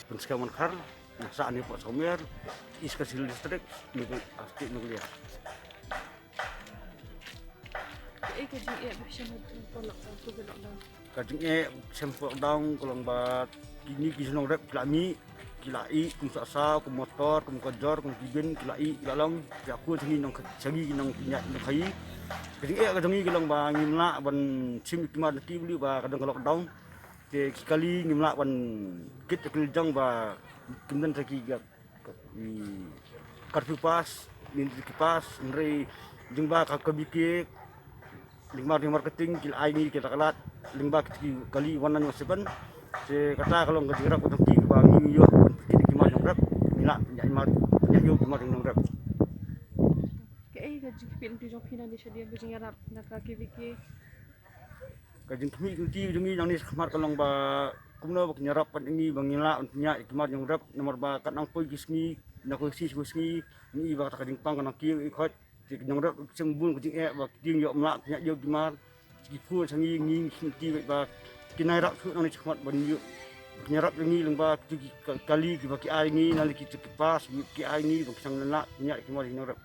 penskaman kar saat ini Pak Somer iskasi listrik pasti nuklir. Kajingnya sempur dong kalau bat ini kisah rep kilami kilai kum sasa kum motor kum kajor kum kibin kilai dalam aku sini nong sagi nong punya nong kai kajingnya kadang kilang ba ngimla ban sim kimat nanti beli ba kadang kalau dong ke kali ngimla ban kit keljang ba kemudian sagi gak kartu pas min kipas nri jengba kakabiki lingmar di marketing kilai ini kita kalat lingba kali warna seven si kata kalau nggak dirap utang tiga bangi yo kita gimana nongrap nila nyai yo gimana nongrap kayak gajah pin tujuh pina di sedia gajah ngarap nak kaki biki kajing kami kunci demi yang ni kamar kalau ba kumno bak nyarap pan ini bangila untnya gimana nongrap nomor ba kanang poi gisni nak kusi ni ba kajing pang kanang kieu ikut nongrap sembun kajing bak ting yo mlak nya yo gimana gifu sangi ngi kinti ba kinairak tu nang cemat banyu nyarap ini lembah kali bagi air ini nanti kita kipas bagi air ini bagi sang lenak minyak kemari nyorap